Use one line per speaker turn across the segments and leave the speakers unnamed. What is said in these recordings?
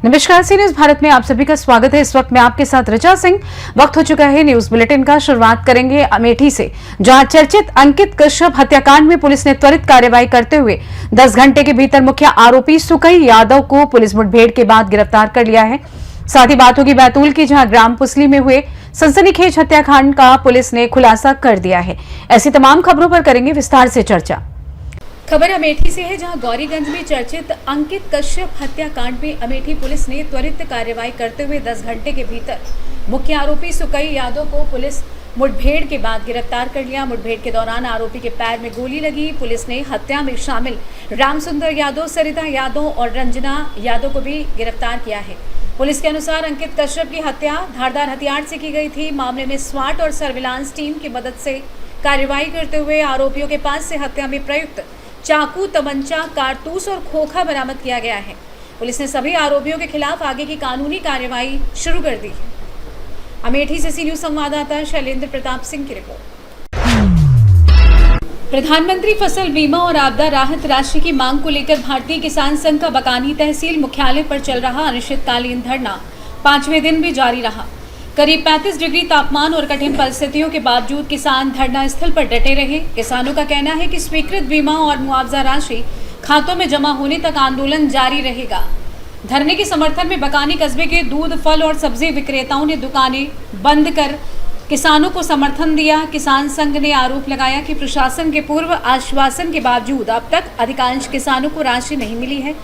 नमस्कार, सी न्यूज भारत में आप सभी का स्वागत है। इस वक्त मैं आपके साथ ऋचा सिंह। वक्त हो चुका है न्यूज बुलेटिन का। शुरुआत करेंगे अमेठी से, जहां चर्चित अंकित कश्यप हत्याकांड में पुलिस ने त्वरित कार्रवाई करते हुए 10 घंटे के भीतर मुख्य आरोपी सुकई यादव को पुलिस मुठभेड़ के बाद गिरफ्तार कर लिया है। साथ ही बात होगी बैतूल की, जहां ग्राम पुसली में हुए सनसनीखेज हत्याकांड का पुलिस ने खुलासा कर दिया है। ऐसी तमाम खबरों पर करेंगे विस्तार से चर्चा। खबर अमेठी से है, जहां गौरीगंज में चर्चित अंकित कश्यप हत्याकांड में अमेठी पुलिस ने त्वरित कार्रवाई करते हुए 10 घंटे के भीतर मुख्य आरोपी सुकई यादव को पुलिस मुठभेड़ के बाद गिरफ्तार कर लिया। मुठभेड़ के दौरान आरोपी के पैर में गोली लगी। पुलिस ने हत्या में शामिल रामसुंदर यादव, सरिता यादव और रंजना यादव को भी गिरफ्तार किया है। पुलिस के अनुसार अंकित कश्यप की हत्या धारदार हथियार से की गई थी। मामले में स्वाट और सर्विलांस टीम की मदद से कार्रवाई करते हुए आरोपियों के पास से हत्या में प्रयुक्त चाकू, तमंचा, कारतूस और खोखा बरामद किया गया है। पुलिस ने सभी आरोपियों के खिलाफ आगे की कानूनी कार्रवाई शुरू कर दी है। अमेठी से सी न्यूज संवाददाता शैलेंद्र प्रताप सिंह की रिपोर्ट। प्रधानमंत्री फसल बीमा और आपदा राहत राशि की मांग को लेकर भारतीय किसान संघ का बकानी तहसील मुख्यालय पर चल रहा अनिश्चितकालीन धरना 5वें दिन भी जारी रहा। करीब 35 डिग्री तापमान और कठिन परिस्थितियों के बावजूद किसान धरना स्थल पर डटे रहे। किसानों का कहना है कि स्वीकृत बीमा और मुआवजा राशि खातों में जमा होने तक आंदोलन जारी रहेगा। धरने के समर्थन में बकानी कस्बे के दूध, फल और सब्जी विक्रेताओं ने दुकानें बंद कर किसानों को समर्थन दिया। किसान संघ ने आरोप लगाया कि प्रशासन के पूर्व आश्वासन के बावजूद अब तक अधिकांश किसानों को राशि नहीं मिली है।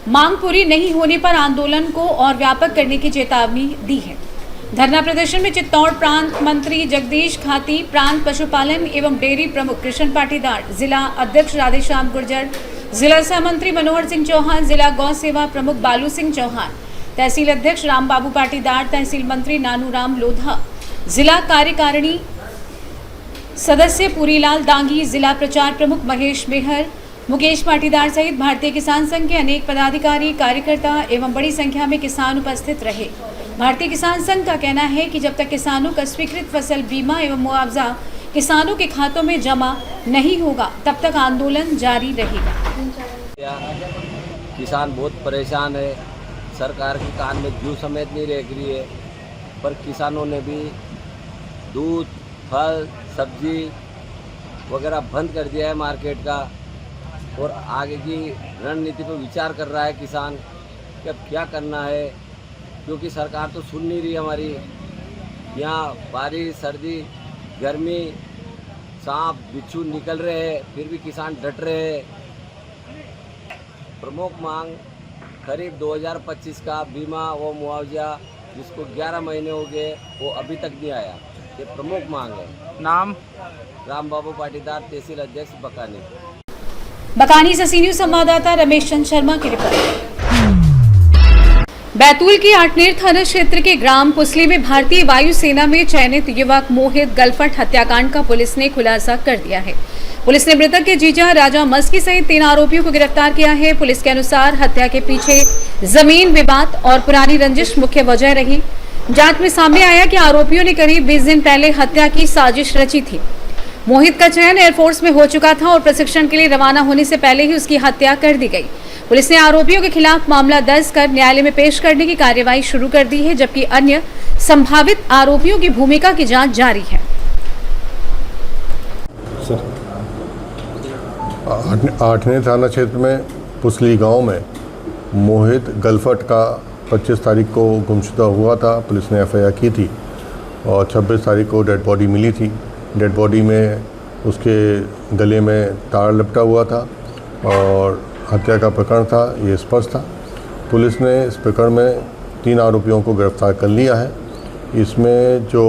मांग पूरी नहीं होने पर आंदोलन को और व्यापक करने की चेतावनी दी है। धरना प्रदर्शन में चित्तौड़ प्रांत मंत्री जगदीश खाती, प्रांत पशुपालन एवं डेयरी प्रमुख कृष्ण पाटीदार, जिला अध्यक्ष राधेश्याम गुर्जर, जिला सह मंत्री मनोहर सिंह चौहान, जिला गौ सेवा प्रमुख बालू सिंह चौहान, तहसील अध्यक्ष राम बाबू पाटीदार, तहसील मंत्री नानूराम लोधा, जिला कार्यकारिणी सदस्य पूरीलाल दांगी, जिला प्रचार प्रमुख महेश मेहर, मुकेश पाटीदार सहित भारतीय किसान संघ के अनेक पदाधिकारी, कार्यकर्ता एवं बड़ी संख्या में किसान उपस्थित रहे। भारतीय किसान संघ का कहना है कि जब तक किसानों का स्वीकृत फसल बीमा एवं मुआवजा किसानों के खातों में जमा नहीं होगा, तब तक आंदोलन जारी रहेगा।
किसान बहुत परेशान है, सरकार के कान में जू समेत नहीं रह रही है, पर किसानों ने भी दूध, फल, सब्जी वगैरह बंद कर दिया है मार्केट का, और आगे की रणनीति पर विचार कर रहा है किसान कि अब क्या करना है, क्योंकि सरकार तो सुन नहीं रही हमारी। यहाँ बारिश, सर्दी, गर्मी, सांप बिच्छू निकल रहे हैं, फिर भी किसान डट रहे हैं। प्रमुख मांग करीब 2025 का बीमा व मुआवजा, जिसको 11 महीने हो गए, वो अभी तक नहीं आया। ये प्रमुख मांग है। नाम राम बाबू पाटीदार, तहसील अध्यक्ष बकानी।
बकानी से सी न्यूज संवाददाता रमेश चंद्र शर्मा की रिपोर्ट। बैतूल के आटनेर थाना क्षेत्र के ग्राम पुसली में भारतीय वायुसेना में चयनित युवक मोहित गलफट हत्याकांड का पुलिस ने खुलासा कर दिया है। पुलिस ने मृतक के जीजा राजा मस्की सहित 3 आरोपियों को गिरफ्तार किया है। पुलिस के अनुसार हत्या के पीछे जमीन विवाद और पुरानी रंजिश मुख्य वजह रही। जांच में सामने आया कि आरोपियों ने करीब 20 दिन पहले हत्या की साजिश रची थी। मोहित का चयन एयरफोर्स में हो चुका था और प्रशिक्षण के लिए रवाना होने से पहले ही उसकी हत्या कर दी गई। पुलिस ने आरोपियों के खिलाफ मामला दर्ज कर न्यायालय में पेश करने की कार्यवाही शुरू कर दी है, जबकि अन्य संभावित आरोपियों की भूमिका की जांच जारी है।
आठनेर थाना क्षेत्र में पुसली गांव में मोहित गलफट का 25 तारीख को गुमशुदा हुआ था। पुलिस ने एफआईआर की थी और 26 तारीख को डेड बॉडी मिली थी। डेड बॉडी में उसके गले में तार लपटा हुआ था और हत्या का प्रकरण था, ये स्पष्ट था। पुलिस ने इस प्रकरण में 3 आरोपियों को गिरफ्तार कर लिया है। इसमें जो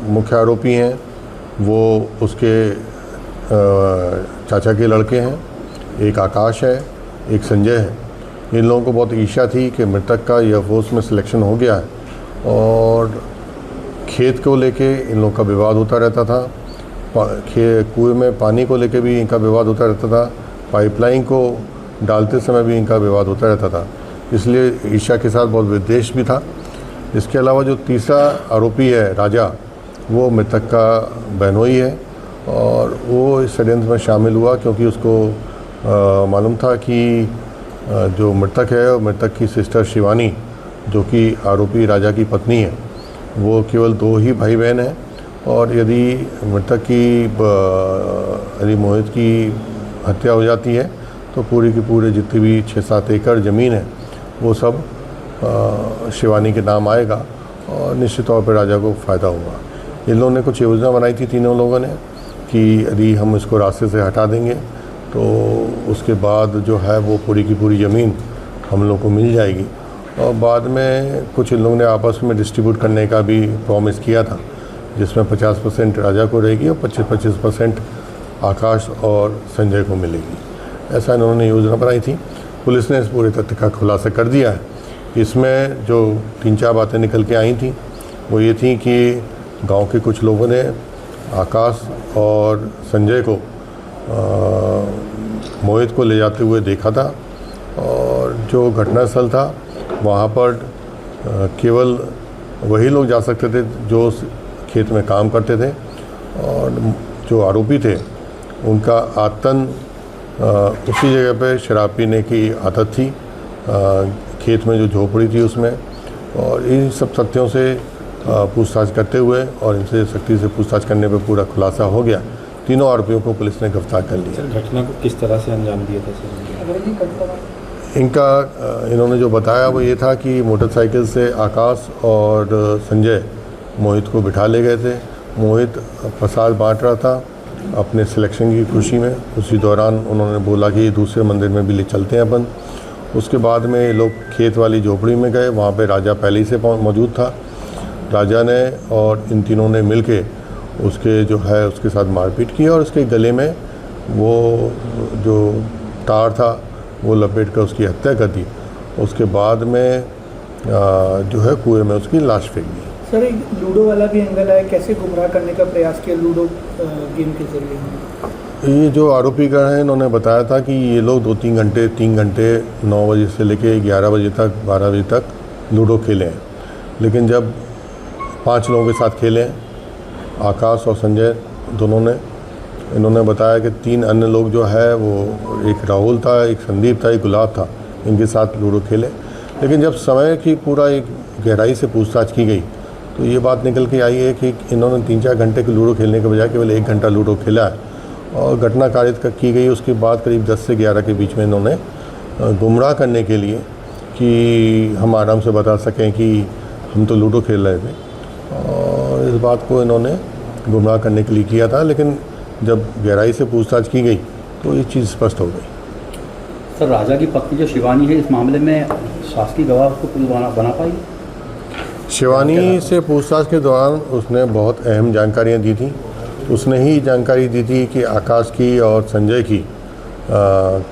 मुख्य आरोपी हैं वो उसके चाचा के लड़के हैं, एक आकाश है, एक संजय है। इन लोगों को बहुत ईर्ष्या थी कि मृतक का एयरफोर्स में सिलेक्शन हो गया है और खेत को लेके इन लोगों का विवाद होता रहता था। कुएं में पानी को लेके भी इनका विवाद होता रहता था। पाइपलाइन को डालते समय भी इनका विवाद होता रहता था, इसलिए ईर्ष्या के साथ बहुत विद्वेष भी था। इसके अलावा जो तीसरा आरोपी है राजा, वो मृतक का बहनोई है और वो इस षड्यंत्र में शामिल हुआ क्योंकि उसको मालूम था कि जो मृतक है, मृतक की सिस्टर शिवानी जो कि आरोपी राजा की पत्नी है, वो केवल 2 ही भाई बहन हैं। और यदि मृतक की यदि मोहित की हत्या हो जाती है तो पूरी की पूरे जितनी भी 6-7 एकड़ ज़मीन है वो सब शिवानी के नाम आएगा और निश्चित तौर पर राजा को फ़ायदा होगा। इन लोगों ने कुछ योजना बनाई थी तीनों लोगों ने कि यदि हम इसको रास्ते से हटा देंगे तो उसके बाद जो है वो पूरी की पूरी ज़मीन हम लोग को मिल जाएगी। और बाद में कुछ इन लोगों ने आपस में डिस्ट्रीब्यूट करने का भी प्रॉमिस किया था, जिसमें 50% राजा को रहेगी और 25% आकाश और संजय को मिलेगी। ऐसा इन्होंने योजना बनाई थी। पुलिस ने इस पूरे तथ्य का खुलासा कर दिया है। इसमें जो 3-4 बातें निकल के आई थी वो ये थी कि गांव के कुछ लोगों ने आकाश और संजय को मोहित को ले जाते हुए देखा था और जो घटनास्थल था वहाँ पर केवल वही लोग जा सकते थे जो उस खेत में काम करते थे और जो आरोपी थे उनका आदतन उसी जगह पे शराब पीने की आदत थी, खेत में जो झोपड़ी थी उसमें। और इन सब तथ्यों से पूछताछ करते हुए और इनसे सख्ती से पूछताछ करने पर पूरा खुलासा हो गया। तीनों आरोपियों को पुलिस ने गिरफ्तार कर लिया।
घटना को किस तरह से अंजाम दिया था सर?
इनका इन्होंने जो बताया वो ये था कि मोटरसाइकिल से आकाश और संजय मोहित को बिठा ले गए थे। मोहित प्रसाद बांट रहा था अपने सिलेक्शन की खुशी में। उसी दौरान उन्होंने बोला कि दूसरे मंदिर में भी ले चलते हैं अपन। उसके बाद में ये लोग खेत वाली झोपड़ी में गए, वहाँ पे राजा पहले ही से मौजूद था। राजा ने और इन तीनों ने मिलके उसके जो है उसके साथ मारपीट की और उसके गले में वो जो तार था वो लपेट कर उसकी हत्या कर दी। उसके बाद में जो है कुएं में उसकी लाश फेंक दी।
सर, एक लूडो वाला भी एंगल है, कैसे गुमराह करने का प्रयास किया लूडो गेम के जरिए?
ये जो आरोपी गण हैं इन्होंने बताया था कि ये लोग 2-3 घंटे 3 घंटे 9 बजे से लेके 11 बजे तक 12 बजे तक लूडो खेले हैं। लेकिन जब 5 लोगों के साथ खेले हैं, आकाश और संजय दोनों ने, इन्होंने बताया कि 3 अन्य लोग जो है वो एक राहुल था, एक संदीप था, एक गुलाब था, इनके साथ लूडो खेले। लेकिन जब समय की पूरा एक गहराई से पूछताछ की गई तो ये बात निकल के आई है कि इन्होंने 3-4 घंटे के लूडो खेलने के बजाय केवल 1 घंटा लूडो खेला है। और घटना कारित की गई उसके बाद करीब 10 से 11 के बीच में इन्होंने गुमराह करने के लिए कि हम आराम से बता सकें कि हम तो लूडो खेल रहे थे, और इस बात को इन्होंने गुमराह करने के लिए किया था। लेकिन जब गहराई से पूछताछ की गई तो ये चीज़ स्पष्ट हो गई।
सर, राजा की पत्नी जो शिवानी है, इस मामले में शासकीय गवाह उसको पुलिस बना पाई?
शिवानी से पूछताछ के दौरान उसने बहुत अहम जानकारियां दी थी। उसने ही जानकारी दी थी कि आकाश की और संजय की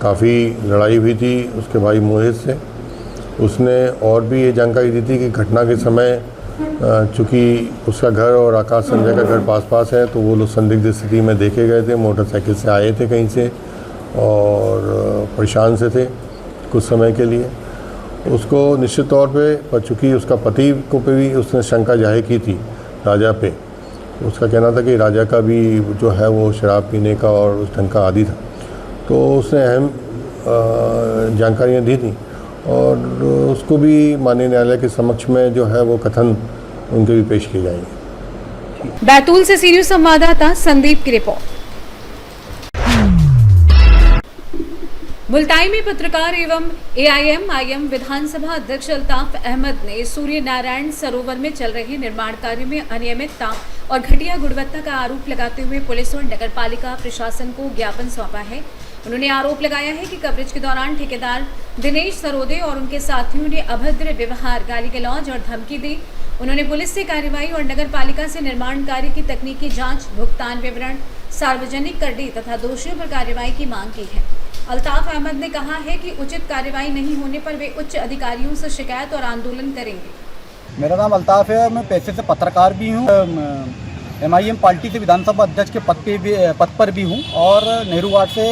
काफ़ी लड़ाई हुई थी उसके भाई मोहित से। उसने और भी ये जानकारी दी थी कि घटना के समय चूँकि उसका घर और आकाश संजय का घर पास पास है तो वो लोग संदिग्ध स्थिति में देखे गए थे, मोटरसाइकिल से आए थे कहीं से और परेशान से थे कुछ समय के लिए। उसको निश्चित तौर पे, पर चूँकि उसका पति को पे भी उसने शंका जाहिर की थी राजा पे। उसका कहना था कि राजा का भी जो है वो शराब पीने का और उस ढंग का आदी था, तो उसने अहम जानकारियाँ दी थी और उसको भी माननीय न्यायालय के समक्ष में जो है वो कथन उनके भी पेश किए जाएंगे।
बैतूल से सीनियर संवाददाता संदीप की रिपोर्ट। मुल्ताई में पत्रकार एवं AIM विधानसभा अध्यक्ष अल्ताफ अहमद ने सूर्य नारायण सरोवर में चल रहे निर्माण कार्य में अनियमितता और घटिया गुणवत्ता का आरोप लगाते हुए पुलिस और नगरपालिका प्रशासन को ज्ञापन सौंपा है। उन्होंने आरोप लगाया है कि कवरेज के दौरान ठेकेदार दिनेश सरोदे और उनके साथियों ने अभद्र व्यवहार, गाली गलौज और धमकी दी। उन्होंने पुलिस से कार्रवाई और नगरपालिका से निर्माण कार्य की तकनीकी जांच, भुगतान विवरण सार्वजनिक कर दी तथा दोषियों पर कार्रवाई की मांग की है। अल्ताफ अहमद ने कहा है कि उचित कार्रवाई नहीं होने पर वे उच्च अधिकारियों से शिकायत और आंदोलन करेंगे।
मेरा नाम अल्ताफ है, मैं पेशे से पत्रकार भी हूँ। MIM पार्टी से विधानसभा अध्यक्ष के पद पर भी हूँ और नेहरू वार्ड से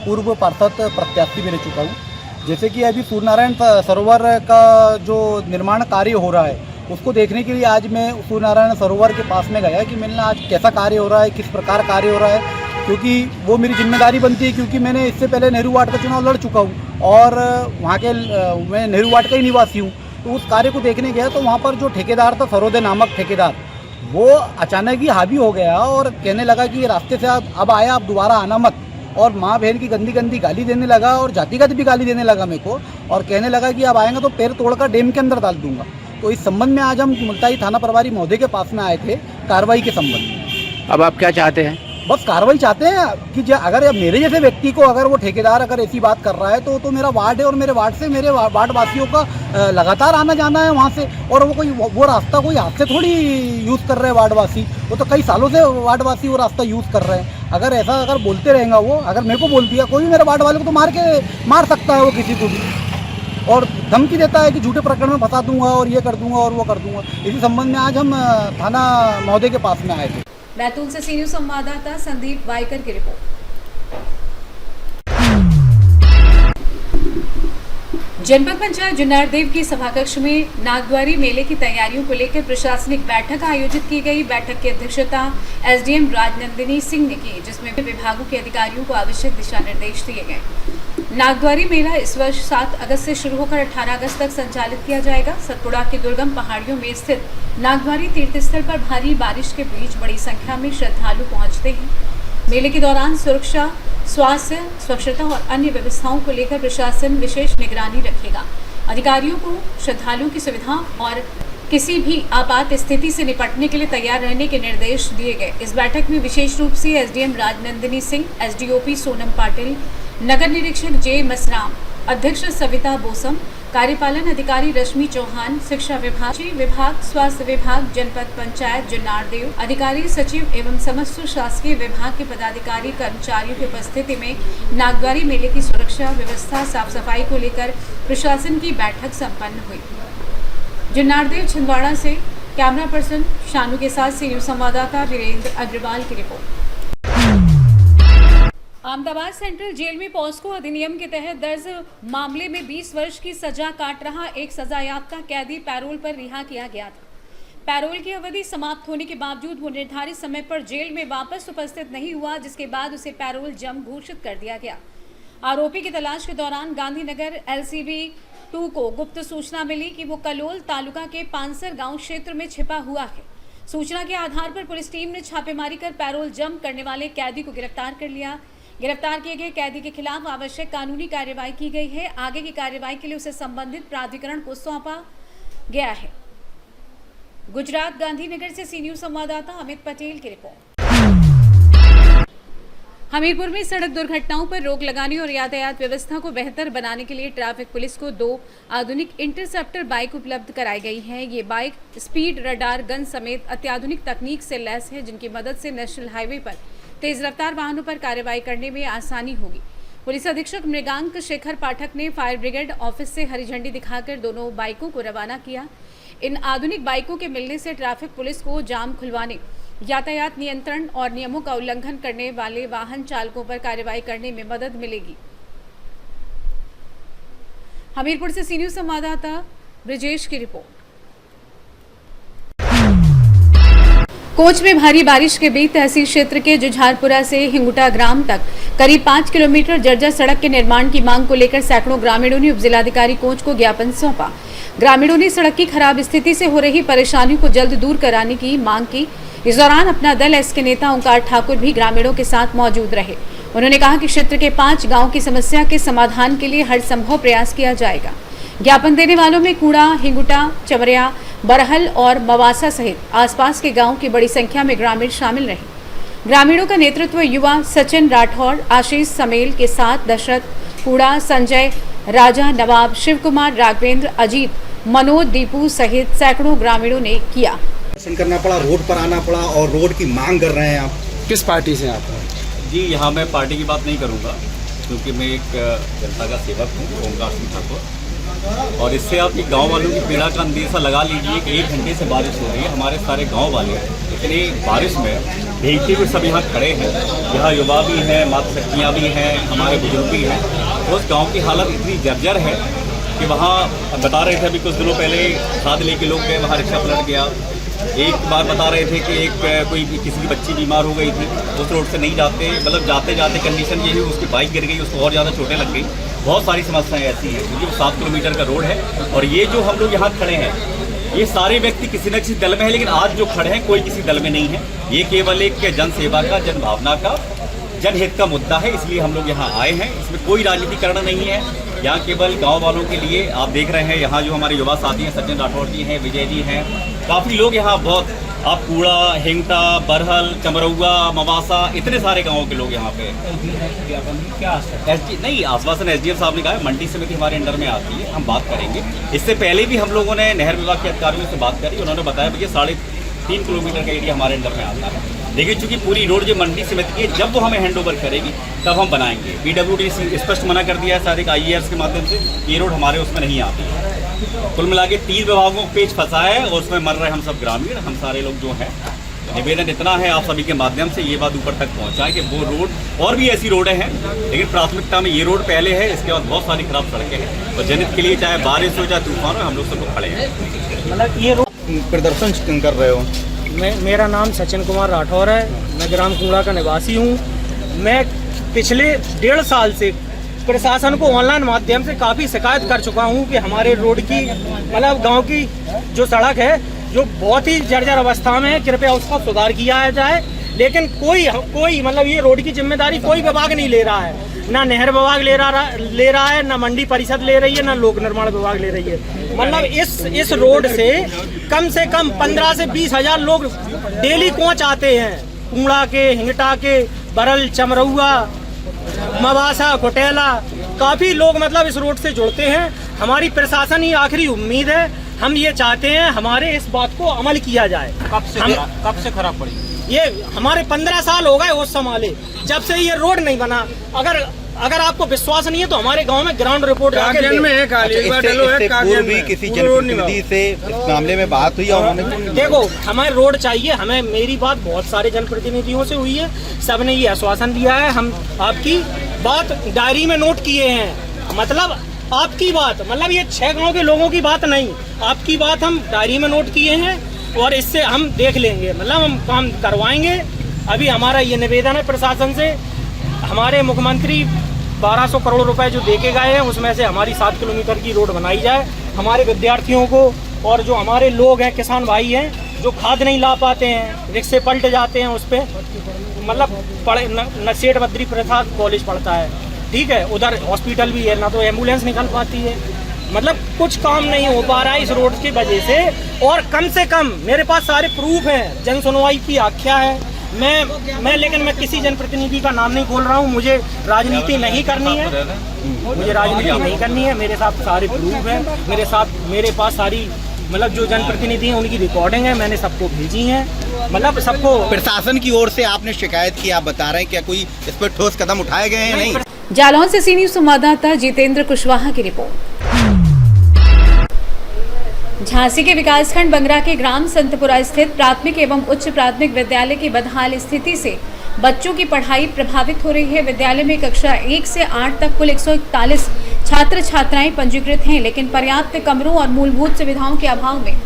पूर्व पार्षद प्रत्याशी भी रह चुका हूँ। जैसे कि अभी सूर्यनारायण सरोवर का जो निर्माण कार्य हो रहा है उसको देखने के लिए आज मैं सूर्यनारायण सरोवर के पास में गया कि मैंने आज कैसा कार्य हो रहा है, किस प्रकार कार्य हो रहा है, क्योंकि वो मेरी जिम्मेदारी बनती है। क्योंकि मैंने इससे पहले नेहरू वार्ड का चुनाव लड़ चुका हूँ और वहाँ के मैं नेहरू वार्ड का ही निवासी हूँ। तो उस कार्य को देखने गया तो वहाँ पर जो ठेकेदार था, सरोदे नामक ठेकेदार, वो अचानक ही हावी हो गया और कहने लगा कि ये रास्ते से अब आया, आप दोबारा आना मत। और माँ बहन की गंदी गंदी गाली देने लगा और जातिगत भी गाली देने लगा मेरे को, और कहने लगा कि अब आएगा तो पैर तोड़कर डैम के अंदर डाल दूंगा। तो इस संबंध में आज हम मुल्ताई थाना प्रभारी महोदय के पास में आए थे कार्रवाई के संबंध में।
अब आप क्या चाहते हैं?
बस कार्रवाई चाहते हैं कि अगर मेरे जैसे व्यक्ति को, अगर वो ठेकेदार अगर ऐसी बात कर रहा है तो मेरा वार्ड है और मेरे वार्ड से मेरे वार्ड वासियों का लगातार आना जाना है वहाँ से, और वो रास्ता कोई हाथ से थोड़ी यूज़ कर रहे हैं वार्ड वासी, वो तो कई सालों से वार्ड वासी वो रास्ता यूज़ कर रहे हैं। अगर ऐसा अगर बोलते रहेगा वो, अगर मेरे को बोल दिया, कोई भी मेरे वार्ड वाले को तो मार सकता है वो किसी को भी, और धमकी देता है कि झूठे प्रकरण में फंसा दूंगा और ये कर दूंगा और वो कर दूंगा। इसी संबंध में आज हम थाना महोदय के पास में आए थे।
बैतूल से सीनियर संवाददाता संदीप वाइकर की रिपोर्ट। जनपद पंचायत जुन्नारदेव की सभाकक्ष में नागद्वारी मेले की तैयारियों को लेकर प्रशासनिक बैठक आयोजित की गई। बैठक की अध्यक्षता एसडीएम राजनंदिनी सिंह ने की, जिसमें विभागों के अधिकारियों को आवश्यक दिशा निर्देश दिए गए। नागद्वारी मेला इस वर्ष 7 अगस्त से शुरू होकर 18 अगस्त तक संचालित किया जाएगा। सतपुड़ा की दुर्गम पहाड़ियों में स्थित नागद्वारी तीर्थस्थल पर भारी बारिश के बीच बड़ी संख्या में श्रद्धालु पहुंचते हैं। मेले के दौरान सुरक्षा, स्वास्थ्य, स्वच्छता और अन्य व्यवस्थाओं को लेकर प्रशासन विशेष निगरानी रखेगा। अधिकारियों को श्रद्धालुओं की सुविधा और किसी भी आपात स्थिति से निपटने के लिए तैयार रहने के निर्देश दिए गए। इस बैठक में विशेष रूप से एसडीएम राजनंदिनी सिंह, एसडीओपी सोनम पाटिल, नगर निरीक्षक जे मसराम, अध्यक्ष सविता बोसम, कार्यपालन अधिकारी रश्मि चौहान, शिक्षा विभाग, स्वास्थ्य विभाग, जनपद पंचायत जुन्नारदेव, अधिकारी सचिव एवं समस्त शासकीय विभाग के पदाधिकारी कर्मचारियों की उपस्थिति में नागद्वारी मेले की सुरक्षा व्यवस्था, साफ सफाई को लेकर प्रशासन की बैठक संपन्न हुई। जुन्नारदेव छिंदवाड़ा से कैमरा पर्सन शानू के साथ सीनियर संवाददाता वीरेंद्र अग्रवाल की रिपोर्ट। अहमदाबाद सेंट्रल जेल में पॉस्को अधिनियम के तहत दर्ज मामले में 20 वर्ष की सजा काट रहा एक सजायाफ्ता कैदी पैरोल पर रिहा किया गया था। पैरोल की अवधि समाप्त होने के बावजूद वो निर्धारित समय पर जेल में वापस उपस्थित नहीं हुआ, जिसके बाद उसे पैरोल जम घोषित कर दिया गया। आरोपी की तलाश के दौरान गांधीनगर LCB 2 को गुप्त सूचना मिली कि वो कलोल तालुका के पानसर गांव क्षेत्र में छिपा हुआ है। सूचना के आधार पर पुलिस टीम ने छापेमारी कर पैरोल जम करने वाले कैदी को गिरफ्तार कर लिया। गिरफ्तार किए गए कैदी के खिलाफ आवश्यक कानूनी कार्रवाई की गई है। आगे की कार्रवाई के लिए उसे संबंधित प्राधिकरण को सौंपा गया है। गुजरात गांधीनगर से सीनियर संवाददाता अमित पटेल की रिपोर्ट। हमीरपुर में सड़क दुर्घटनाओं पर रोक लगाने और यातायात व्यवस्था को बेहतर बनाने के लिए ट्रैफिक पुलिस को 2 आधुनिक इंटरसेप्टर बाइक उपलब्ध कराई गई हैं। ये बाइक स्पीड रडार गन समेत अत्याधुनिक तकनीक से लैस है, जिनकी मदद से नेशनल हाईवे पर तेज रफ्तार वाहनों पर कार्रवाई करने में आसानी होगी। पुलिस अधीक्षक मृगांक शेखर पाठक ने फायर ब्रिगेड ऑफिस से हरी झंडी दिखाकर दोनों बाइकों को रवाना किया। इन आधुनिक बाइकों के मिलने से ट्रैफिक पुलिस को जाम खुलवाने, यातायात नियंत्रण और नियमों का उल्लंघन करने वाले वाहन चालकों पर कार्रवाई करने में मदद मिलेगी। हमीरपुर से सीनियर संवाददाता ब्रिजेश की रिपोर्ट। कोच में भारी बारिश के बीच तहसील क्षेत्र के जुझारपुरा से हिंगुटा ग्राम तक करीब 5 किलोमीटर जर्जर सड़क के निर्माण की मांग को लेकर सैकड़ों ग्रामीणों ने उपजिलाधिकारी कोच को ज्ञापन सौंपा। ग्रामीणों ने सड़क की खराब स्थिति से हो रही परेशानियों को जल्द दूर कराने की मांग की। इस दौरान अपना दल एस के नेता ओंकार ठाकुर भी ग्रामीणों के साथ मौजूद रहे। उन्होंने कहा कि क्षेत्र के 5 गाँव की समस्या के समाधान के लिए हर संभव प्रयास किया जाएगा। ज्ञापन देने वालों में कूड़ा, हिंगुटा, चमरिया, बरहल और मवासा सहित आसपास के गांव की बड़ी संख्या में ग्रामीण शामिल रहे। ग्रामीणों का नेतृत्व युवा सचिन राठौर, आशीष समेल के साथ दशरथ कूड़ा, संजय, राजा, नवाब, शिव कुमार, राघवेंद्र, अजीत, मनोज, दीपू सहित सैकड़ों ग्रामीणों ने किया।
करना पड़ा, रोड पर आना पड़ा और रोड की मांग कर रहे हैं आप।
किस पार्टी से आप?
जी, यहाँ मैं पार्टी की बात नहीं करूँगा, क्योंकि मैं एक जनता का सेवक हूँ, ओंकार सिंह ठाकुर। और इससे आप एक गांव वालों की पीड़ा का अंदेशा लगा लीजिए कि 1 घंटे से बारिश हो रही है। हमारे सारे गांव वाले इतनी बारिश में भीगते हुए सब यहाँ खड़े हैं। यहाँ युवा भी हैं, मातृशक्तियाँ भी हैं, हमारे बुजुर्ग भी हैं। तो उस गाँव की हालत इतनी जर्जर है कि वहाँ बता रहे थे अभी कुछ दिनों पहले खाद लेके लोग गए, वहाँ रिक्शा पलट गया। एक बार बता रहे थे कि कोई किसी की बच्ची बीमार हो गई थी, उस रोड से नहीं जाते, मतलब जाते जाते कंडीशन ये हुई उसकी बाइक गिर गई, उसको और ज़्यादा चोटें लग गई। बहुत सारी समस्याएं ऐसी हैं क्योंकि वो 7 किलोमीटर का रोड है। और ये जो हम लोग यहाँ खड़े हैं, ये सारे व्यक्ति किसी न किसी दल में है, लेकिन आज जो खड़े हैं कोई किसी दल में नहीं है। ये केवल एक जन सेवा का, जन भावना का, जनहित का मुद्दा है, इसलिए हम लोग यहाँ आए हैं। इसमें कोई राजनीतिकरण नहीं है, यहाँ केवल गांव वालों के लिए। आप देख रहे हैं यहाँ जो हमारे युवा साथी हैं, सचिन राठौर जी हैं, विजय जी हैं, काफ़ी लोग यहाँ, बहुत आप कूड़ा, हिंगटा, बरहल, चमरौआ, मवासा, इतने सारे गाँवों के लोग यहाँ पे। नहीं, आश्वासन SDM साहब ने कहा है, मंडी समिति हमारे अंडर में आती है, हम बात करेंगे। इससे पहले भी हम लोगों ने नहर विभाग के अधिकारियों से बात करी, उन्होंने बताया भैया 3.5 किलोमीटर का एरिया हमारे अंडर में आता है, लेकिन चूंकि पूरी रोड जो मंडी समिति की है, जब वो हमें हैंड ओवर करेगी तब हम बनाएंगे। PWD स्पष्ट मना कर दिया है शायद एक IAS के माध्यम से, ये रोड हमारे उसमें नहीं आती है। कुल मिला के 3 विभागों को पेच फंसा है और उसमें मर रहे हम सब ग्रामीण, हम सारे लोग जो हैं। निवेदन इतना है आप सभी के माध्यम से ये बात ऊपर तक पहुँचाएं कि वो रोड, और भी ऐसी रोडें हैं, लेकिन प्राथमिकता में ये रोड पहले है, इसके बाद बहुत सारी खराब सड़कें हैं। और जनहित के लिए चाहे बारिश हो चाहे तूफान हो, हम लोग सब लोग खड़े हैं।
मतलब ये रोड प्रदर्शन कर रहे हो? मेरा नाम सचिन कुमार राठौर है, मैं ग्राम कुंगड़ा का निवासी हूँ। मैं पिछले 1.5 साल से प्रशासन को ऑनलाइन माध्यम से काफ़ी शिकायत कर चुका हूँ कि हमारे रोड की, मतलब गांव की जो सड़क है जो बहुत ही जर्जर अवस्था में है, कृपया उसका सुधार किया जाए। लेकिन कोई मतलब ये रोड की जिम्मेदारी कोई विभाग नहीं ले रहा है, ना नहर विभाग ले रहा है, ना मंडी परिषद ले रही है, ना लोक निर्माण विभाग ले रही है। मतलब इस रोड से कम 15 से 20 हज़ार लोग डेली पहुँच आते हैं, कुंगड़ा के, हिंगटा के, बरल, चमरौआ, मवासा, कुटेला, काफ़ी लोग मतलब इस रोड से जुड़ते हैं। हमारी प्रशासन ही आखिरी उम्मीद है, हम ये चाहते हैं हमारे इस बात को अमल किया जाए।
कब से खराब पड़ी?
ये हमारे 15 साल हो गए उस संभाले, जब से ये रोड नहीं बना। अगर आपको विश्वास नहीं है तो हमारे गांव में ग्राउंड रिपोर्ट
भी किसी जनप्रतिनिधि से इस मामले में बात हुई और उन्होंने,
देखो हमें रोड चाहिए, हमें, मेरी बात बहुत सारे जनप्रतिनिधियों से हुई है, सबने ये आश्वासन दिया है, हम आपकी बात डायरी में नोट किए हैं। मतलब आपकी बात, मतलब ये 6 गाँव के लोगों की बात नहीं, आपकी बात हम डायरी में नोट किए हैं और इससे हम देख लेंगे, मतलब हम काम करवाएंगे। अभी हमारा ये निवेदन है प्रशासन से, हमारे मुख्यमंत्री 1200 करोड़ रुपए जो देके गए हैं उसमें से हमारी 7 किलोमीटर की रोड बनाई जाए। हमारे विद्यार्थियों को और जो हमारे लोग हैं, किसान भाई हैं, जो खाद नहीं ला पाते हैं, रिक्शे पलट जाते हैं उस पर, मतलब सेठ बद्री प्रसाद कॉलेज पड़ता है, ठीक है, उधर हॉस्पिटल भी है, ना तो एम्बुलेंस निकल पाती है। मतलब कुछ काम नहीं हो पा रहा है इस रोड की वजह से। और कम से कम मेरे पास सारे प्रूफ हैं, जन सुनवाई की आख्या है। लेकिन मैं किसी जनप्रतिनिधि का नाम नहीं खोल रहा हूँ, मुझे राजनीति नहीं करनी है, मेरे साथ सारे प्रूफ हैं, मेरे पास सारी, मतलब जो जनप्रतिनिधि हैं उनकी रिकॉर्डिंग है, मैंने सबको भेजी है, मतलब सबको।
प्रशासन की ओर से आपने शिकायत की, आप बता रहे हैं क्या कोई इस पर ठोस कदम उठाए गए हैं? नहीं।
जालौन से सीनियर संवाददाता जितेंद्र कुशवाहा की रिपोर्ट। झांसी के विकासखंड बंगरा के ग्राम संतपुरा स्थित प्राथमिक एवं उच्च प्राथमिक विद्यालय की बदहाल स्थिति से बच्चों की पढ़ाई प्रभावित हो रही है। विद्यालय में कक्षा 1 से 8 तक कुल 141 छात्र छात्राएं पंजीकृत हैं, लेकिन पर्याप्त कमरों और मूलभूत सुविधाओं के अभाव में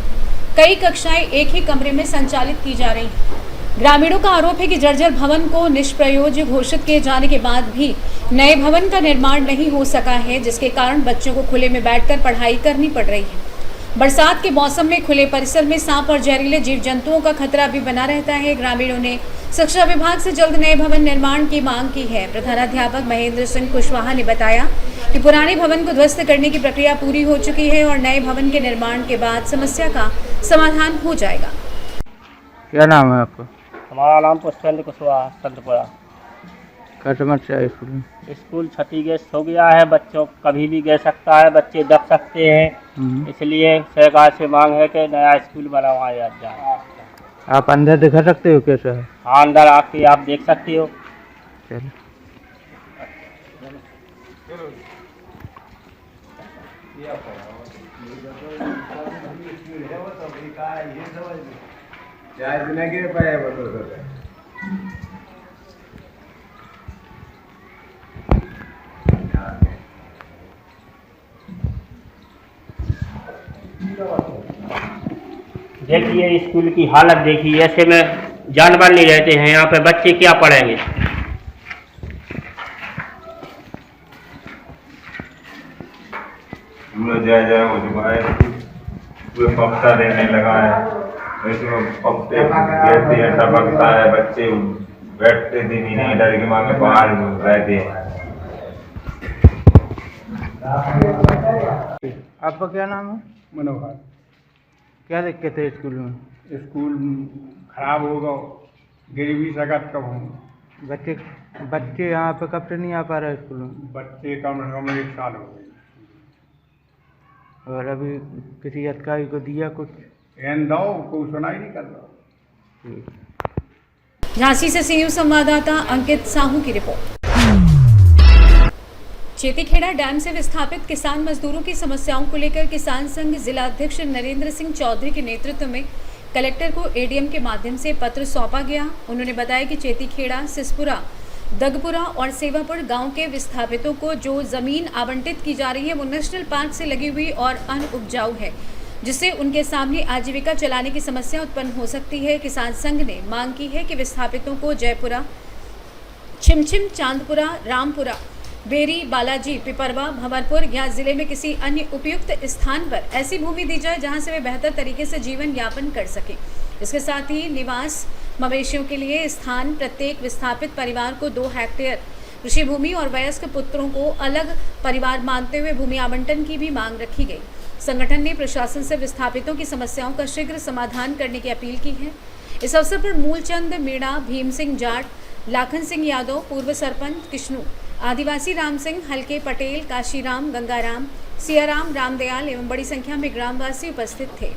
कई कक्षाएं एक ही कमरे में संचालित की जा रही हैं। ग्रामीणों का आरोप है कि जर्जर भवन को निष्प्रयोज्य घोषित किए जाने के बाद भी नए भवन का निर्माण नहीं हो सका है, जिसके कारण बच्चों को खुले में बैठकर पढ़ाई करनी पड़ रही है। बरसात के मौसम में खुले परिसर में सांप और जहरीले जीव जंतुओं का खतरा भी बना रहता है। ग्रामीणों ने शिक्षा विभाग से जल्द नए भवन निर्माण की मांग की है। प्रधानाध्यापक महेंद्र सिंह कुशवाहा ने बताया कि पुराने भवन को ध्वस्त करने की प्रक्रिया पूरी हो चुकी है और नए भवन के निर्माण के बाद समस्या का समाधान हो जाएगा।
क्या नाम है आपका?
हमारा नाम पुष्पेंद्र कुशवाहा, संतपुरा।
क्या समस्या है
स्कूल क्षतिग्रस्त हो गया है, बच्चों कभी भी गिर सकता है, बच्चे दब सकते हैं, इसलिए सरकार से मांग है कि नया स्कूल बनवाया जाए।
आप अंदर दिखा सकते हो कैसा है?
हाँ, अंदर आके आप देख सकते हो।
चलो।
देखिए स्कूल की हालत देखिए, ऐसे में जानवर नहीं रहते हैं यहाँ पे, बच्चे क्या पढ़ेंगे।
पूरा जय हो चुका है, पूरे पक्का देने लगा है, इसमें पक्के कहते हैं टपकता है, बच्चे बैठते थे भी नहीं, डर के मारे बाहर रहते हैं।
आपका क्या नाम है?
मनोहर।
क्या दिक्कत है स्कूल में?
स्कूल खराब होगा, गिर भी सकत कब हूँ।
बच्चे यहाँ पे कब से नहीं आ पा रहे स्कूल में?
बच्चे कम से कम 1 साल हो गए।
और अभी किसी अधिकारी को दिया कुछ?
एन दो, कोई सुनाई नहीं कर रहा।
झांसी से सीयू संवाददाता अंकित साहू की रिपोर्ट। चेतीखेड़ा डैम से विस्थापित किसान मजदूरों की समस्याओं को लेकर किसान संघ जिला अध्यक्ष नरेंद्र सिंह चौधरी के नेतृत्व में कलेक्टर को एडीएम के माध्यम से पत्र सौंपा गया। उन्होंने बताया कि चेतीखेड़ा, सिसपुरा, दगपुरा और सेवापुर गांव के विस्थापितों को जो जमीन आवंटित की जा रही है वो नेशनल पार्क से लगी हुई और अनउपजाऊ है, जिससे उनके सामने आजीविका चलाने की समस्या उत्पन्न हो सकती है। किसान संघ ने मांग की है कि विस्थापितों को जयपुरा, छिमछिम, चांदपुरा, रामपुरा, बेरी, बालाजी, पिपरवा, भंवरपुर या जिले में किसी अन्य उपयुक्त स्थान पर ऐसी भूमि दी जाए जहां से वे बेहतर तरीके से जीवन यापन कर सकें। इसके साथ ही निवास मवेशियों के लिए स्थान, प्रत्येक विस्थापित परिवार को 2 हेक्टेयर कृषि भूमि और वयस्क पुत्रों को अलग परिवार मानते हुए भूमि आवंटन की भी मांग रखी गई। संगठन ने प्रशासन से विस्थापितों की समस्याओं का शीघ्र समाधान करने की अपील की है। इस अवसर पर मूलचंद मीणा, भीम सिंह जाट, लाखन सिंह यादव, पूर्व सरपंच किश्नू, आदिवासी राम सिंह, हल्के पटेल, काशीराम, गंगाराम, सियाराम, रामदयाल एवं बड़ी संख्या में ग्रामवासी उपस्थित थे।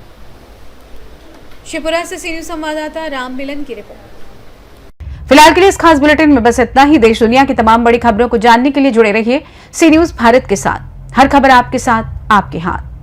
शिवपुरा से सीनियर संवाददाता राम मिलन की रिपोर्ट। फिलहाल के लिए इस खास बुलेटिन में बस इतना ही। देश दुनिया की तमाम बड़ी खबरों को जानने के लिए जुड़े रहिए सी न्यूज़ भारत के साथ। हर खबर आपके साथ, आपके हाथ।